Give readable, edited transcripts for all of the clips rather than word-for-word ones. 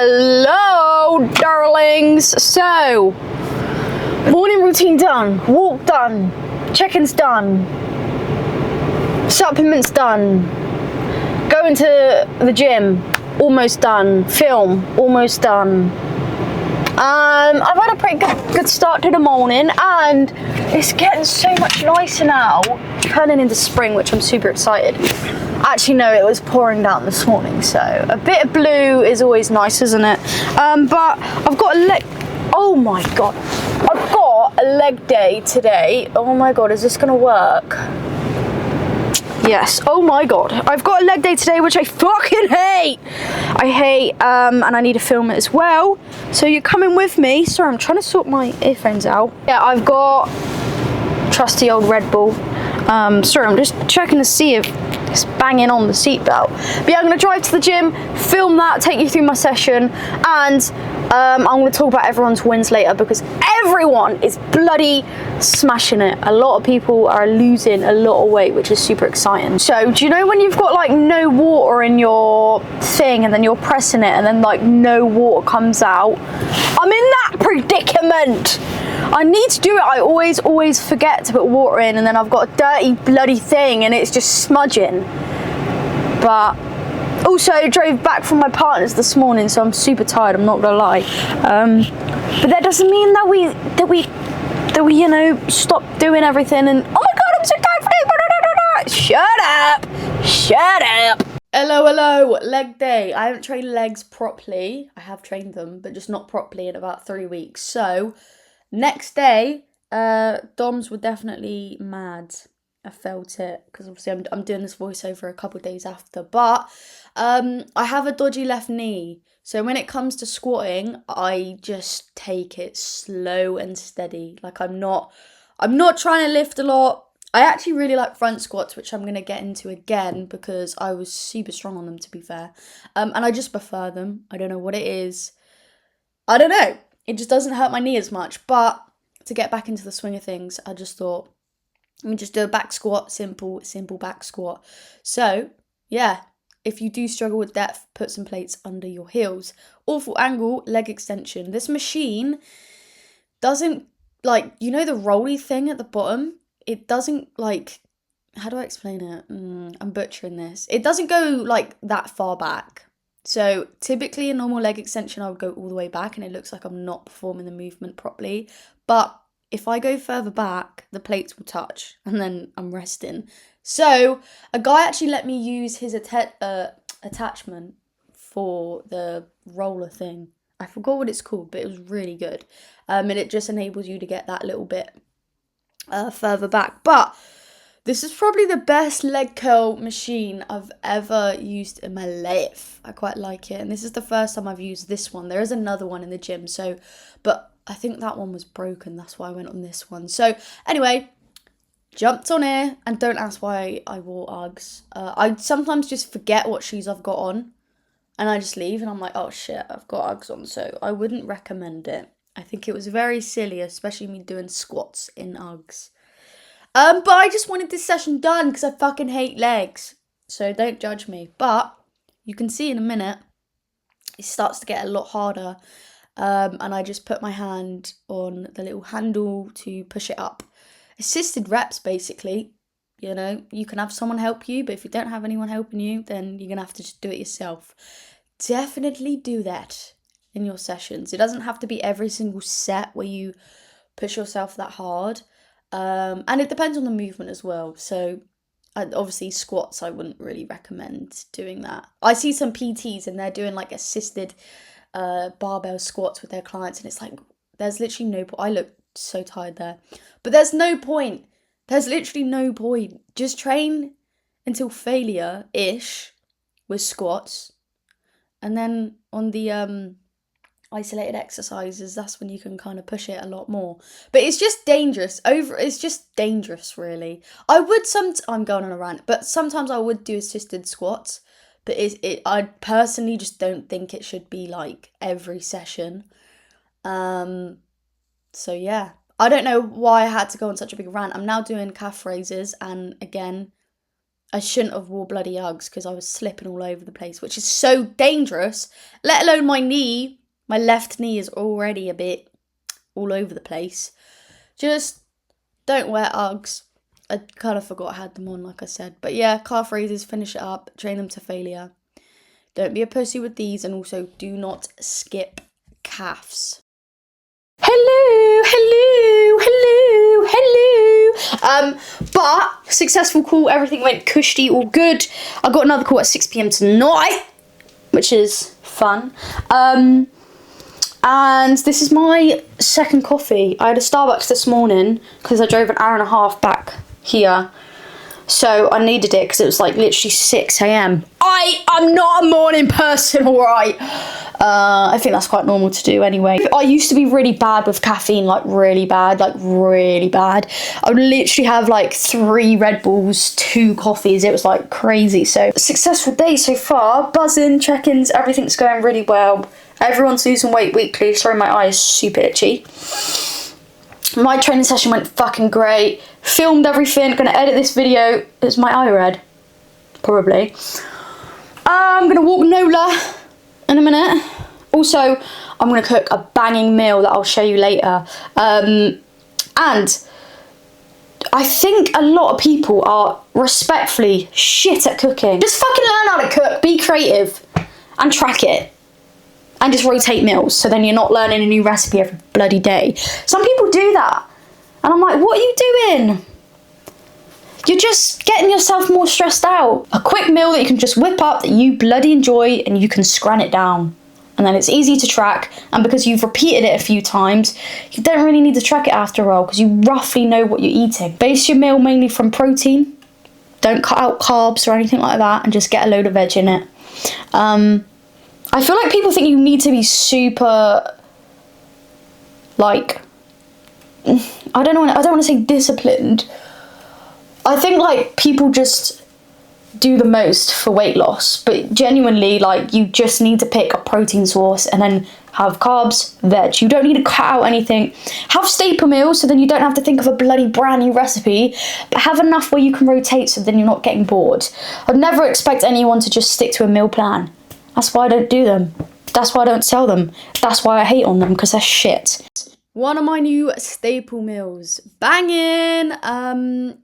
Hello, darlings. So, morning routine done, walk done, check-ins done, supplements done, going to the gym, almost done, film, almost done. I've had a pretty good start to the morning, and it's getting so much nicer now, turning into spring, which I'm super excited. Actually, no, it was pouring down this morning, so a bit of blue is always nice, isn't it? But I've got a leg. Oh my god, I've got a leg day today. Oh my god, is this gonna work? Yes. Oh my god, I've got a leg day today, which I fucking hate. I hate, and I need to film it as well. So you're coming with me. Sorry, I'm trying to sort my earphones out. Yeah, I've got trusty old Red Bull. Sorry, I'm just checking to see if it's banging on the seatbelt. But yeah, I'm gonna drive to the gym, film that, take you through my session, and I'm gonna talk about everyone's wins later, because everyone is bloody smashing it. A lot of people are losing a lot of weight, which is super exciting. So, do you know when you've got like no water in your thing and then you're pressing it and then like no water comes out? I'm in that predicament. I need to do it. I always forget to put water in, and then I've got a dirty bloody thing and it's just smudging. But also drove back from my partner's this morning, so I'm super tired, I'm not gonna lie. But that doesn't mean that we you know, stop doing everything and oh my god, I'm so tired for this. Shut up. Hello, leg day. I haven't trained legs properly. I have trained them, but just not properly in about 3 weeks. So next day, DOMs were definitely mad. I felt it, because obviously I'm doing this voiceover a couple of days after. But I have a dodgy left knee. So when it comes to squatting, I just take it slow and steady. Like I'm not trying to lift a lot. I actually really like front squats, which I'm going to get into again because I was super strong on them, to be fair. And I just prefer them. I don't know what it is. I don't know. It just doesn't hurt my knee as much. But to get back into the swing of things, I just thought, let me just do a back squat, simple back squat. So, yeah, if you do struggle with depth, put some plates under your heels. Awful angle, leg extension. This machine doesn't, like, you know the rolly thing at the bottom? It doesn't, like, how do I explain it? I'm butchering this. It doesn't go, like, that far back. So typically a normal leg extension, I would go all the way back and it looks like I'm not performing the movement properly. But if I go further back, the plates will touch and then I'm resting. So a guy actually let me use his attachment for the roller thing. I forgot what it's called, but it was really good. And it just enables you to get that little bit further back. But this is probably the best leg curl machine I've ever used in my life. I quite like it. And this is the first time I've used this one. There is another one in the gym, but I think that one was broken. That's why I went on this one. So anyway, jumped on here, and don't ask why I wore Uggs. I sometimes just forget what shoes I've got on and I just leave and I'm like, oh shit, I've got Uggs on. So I wouldn't recommend it. I think it was very silly, especially me doing squats in Uggs. But I just wanted this session done because I fucking hate legs. So don't judge me. But you can see in a minute, it starts to get a lot harder. And I just put my hand on the little handle to push it up. Assisted reps, basically. You know, you can have someone help you, but if you don't have anyone helping you, then you're going to have to just do it yourself. Definitely do that in your sessions. It doesn't have to be every single set where you push yourself that hard. And it depends on the movement as well. So obviously squats, I wouldn't really recommend doing that. I see some PTs and they're doing like assisted barbell squats with their clients, and it's like, there's literally no point. I look so tired there, but there's no point. There's literally no point. Just train until failure-ish with squats, and then on the isolated exercises, that's when you can kind of push it a lot more. But it's just dangerous. It's just dangerous, really. I'm going on a rant, but sometimes I would do assisted squats, but I personally just don't think it should be like every session. So yeah, I don't know why I had to go on such a big rant. I'm now doing calf raises, and again, I shouldn't have wore bloody Uggs because I was slipping all over the place, which is so dangerous, let alone my knee. My left knee is already a bit all over the place. Just don't wear Uggs. I kind of forgot I had them on, like I said. But yeah, calf raises, finish it up, train them to failure. Don't be a pussy with these, and also do not skip calves. Hello. But successful call, everything went cushy, all good. I got another call at 6 p.m. tonight, which is fun. And this is my second coffee. I had a Starbucks this morning because I drove an hour and a half back here. So I needed it because it was like literally 6 a.m. I'm not a morning person, alright? I think that's quite normal to do anyway. I used to be really bad with caffeine, like really bad. I would literally have like 3 Red Bulls, 2 coffees. It was like crazy. So successful day so far. Buzzing, check-ins, everything's going really well. Everyone's losing weight weekly. Sorry, my eye is super itchy. My training session went fucking great. Filmed everything. Gonna edit this video. Is my eye red? Probably. I'm gonna walk Nola in a minute. Also, I'm gonna cook a banging meal that I'll show you later. And I think a lot of people are respectfully shit at cooking. Just fucking learn how to cook. Be creative and track it. And just rotate meals, so then you're not learning a new recipe every bloody day. Some people do that. And I'm like, what are you doing? You're just getting yourself more stressed out. A quick meal that you can just whip up, that you bloody enjoy, and you can scran it down. And then it's easy to track, and because you've repeated it a few times, you don't really need to track it after all, because you roughly know what you're eating. Base your meal mainly from protein. Don't cut out carbs or anything like that, and just get a load of veg in it. I feel like people think you need to be super, like, I don't want to say disciplined. I think like people just do the most for weight loss, but genuinely, like, you just need to pick a protein source and then have carbs, veg. You don't need to cut out anything. Have staple meals so then you don't have to think of a bloody brand new recipe, but have enough where you can rotate so then you're not getting bored. I'd never expect anyone to just stick to a meal plan. That's why I don't do them. That's why I don't sell them. That's why I hate on them, because they're shit. One of my new staple meals. Banging!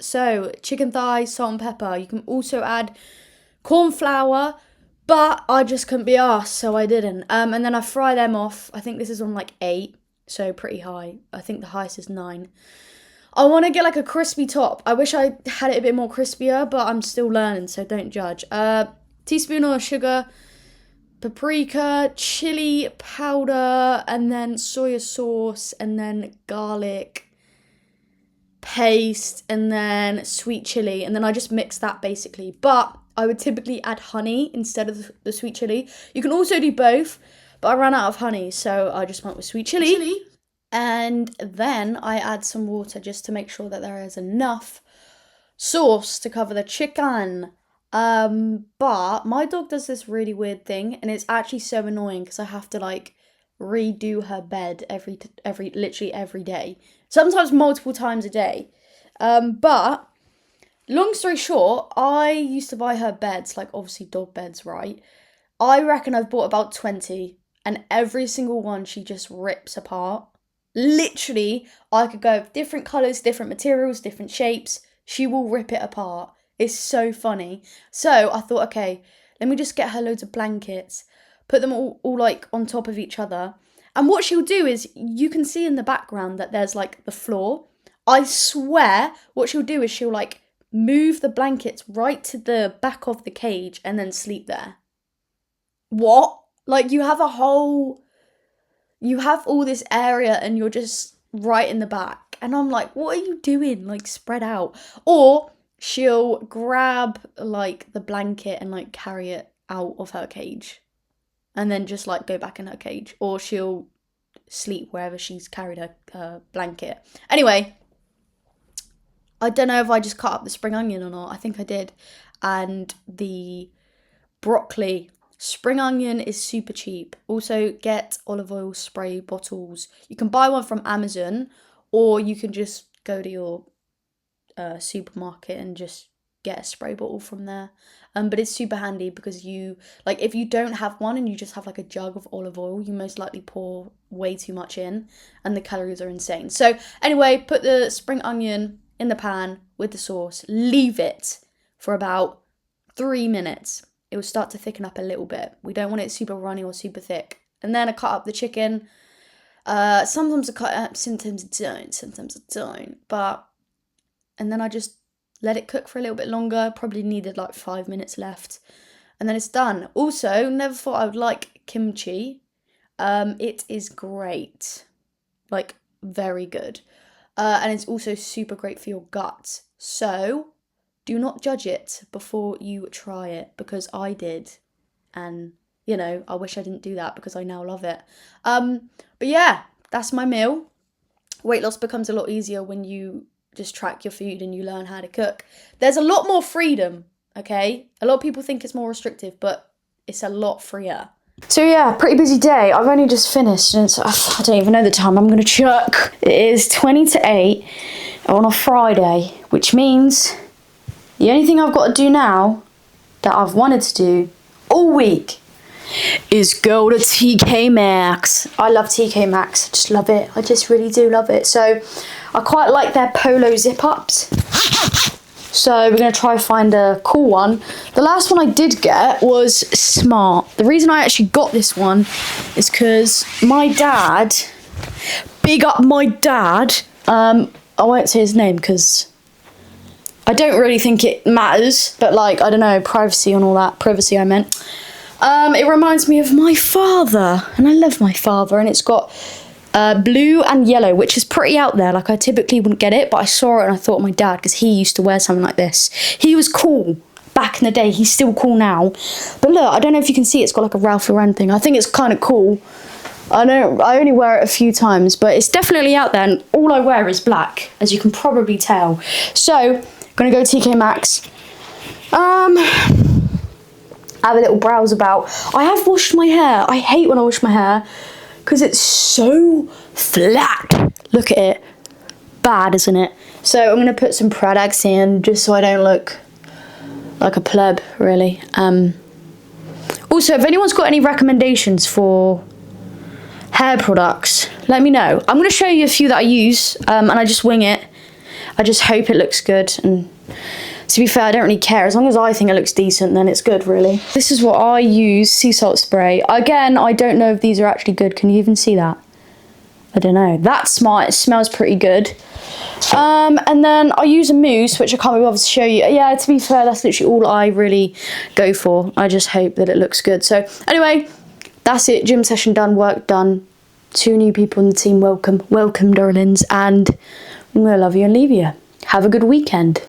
So, chicken thigh, salt and pepper. You can also add corn flour, but I just couldn't be arsed, so I didn't. And then I fry them off. I think this is on like 8, so pretty high. I think the highest is 9. I want to get like a crispy top. I wish I had it a bit more crispier, but I'm still learning, so don't judge. Teaspoon of sugar, paprika, chili powder, and then soya sauce, and then garlic paste, and then sweet chili, and then I just mix that basically. But I would typically add honey instead of the sweet chili. You can also do both, but I ran out of honey, so I just went with sweet chili. And then I add some water just to make sure that there is enough sauce to cover the chicken. But my dog does this really weird thing, and it's actually so annoying because I have to like redo her bed literally every day, sometimes multiple times a day. But long story short, I used to buy her beds, like obviously dog beds, right? I reckon I've bought about 20, and every single one she just rips apart. Literally, I could go with different colours, different materials, different shapes. She will rip it apart. It's so funny. So I thought, okay, let me just get her loads of blankets, put them all like on top of each other. And what she'll do is, you can see in the background that there's like the floor. I swear what she'll do is she'll like move the blankets right to the back of the cage and then sleep there. What? Like you have all this area and you're just right in the back. And I'm like, what are you doing? Like spread out. Or she'll grab like the blanket and like carry it out of her cage and then just like go back in her cage, or she'll sleep wherever she's carried her blanket. Anyway, I don't know if I just cut up the spring onion or not. I think I did. And the broccoli. Spring onion is super cheap. Also get olive oil spray bottles. You can buy one from Amazon, or you can just go to your supermarket and just get a spray bottle from there. But it's super handy because you, like, if you don't have one and you just have like a jug of olive oil, you most likely pour way too much in and the calories are insane. So anyway, put the spring onion in the pan with the sauce, leave it for about 3 minutes. It will start to thicken up a little bit. We don't want it super runny or super thick. And then I cut up the chicken. Sometimes I cut it up, sometimes I don't. And then I just let it cook for a little bit longer. Probably needed like 5 minutes left. And then it's done. Also, never thought I would like kimchi. It is great. Like, very good. And it's also super great for your gut. So, do not judge it before you try it, because I did. And, you know, I wish I didn't do that because I now love it. But yeah, that's my meal. Weight loss becomes a lot easier when you just track your food and you learn how to cook. There's a lot more freedom, okay? A lot of people think it's more restrictive, but it's a lot freer. So yeah, pretty busy day. I've only just finished and I don't even know the time. I'm gonna check. It is 20 to 8 on a Friday, which means the only thing I've got to do now that I've wanted to do all week is go to TK Maxx. I love TK Maxx. I just love it. I just really do love it. So I quite like their polo zip-ups. So we're going to try find a cool one. The last one I did get was Smart. The reason I actually got this one is because my dad, big up my dad, I won't say his name because I don't really think it matters, but like, I don't know, privacy and all that. Privacy, I meant. It reminds me of my father, and I love my father, and it's got blue and yellow, which is pretty out there. Like, I typically wouldn't get it, but I saw it and I thought of my dad because he used to wear something like this. He was cool back in the day. He's still cool now. But look, I don't know if you can see, it's got like a Ralph Lauren thing. I think it's kind of cool. I only wear it a few times, but it's definitely out there, and all I wear is black, as you can probably tell. So, I'm gonna go to TK Maxx. Have a little browse about. I have washed my hair. I hate when I wash my hair because it's so flat. Look at it. Bad, isn't it? So I'm going to put some products in just so I don't look like a pleb, really. Also, if anyone's got any recommendations for hair products, let me know. I'm going to show you a few that I use, and I just wing it. I just hope it looks good, and to be fair, I don't really care. As long as I think it looks decent, then it's good, really. This is what I use, sea salt spray. Again, I don't know if these are actually good. Can you even see that? I don't know. That's Smart. It smells pretty good. And then I use a mousse, which I can't be bothered to show you. Yeah, to be fair, that's literally all I really go for. I just hope that it looks good. So anyway, that's it. Gym session done, work done. 2 new people in the team. Welcome. Welcome, darlings. And I'm going to love you and leave you. Have a good weekend.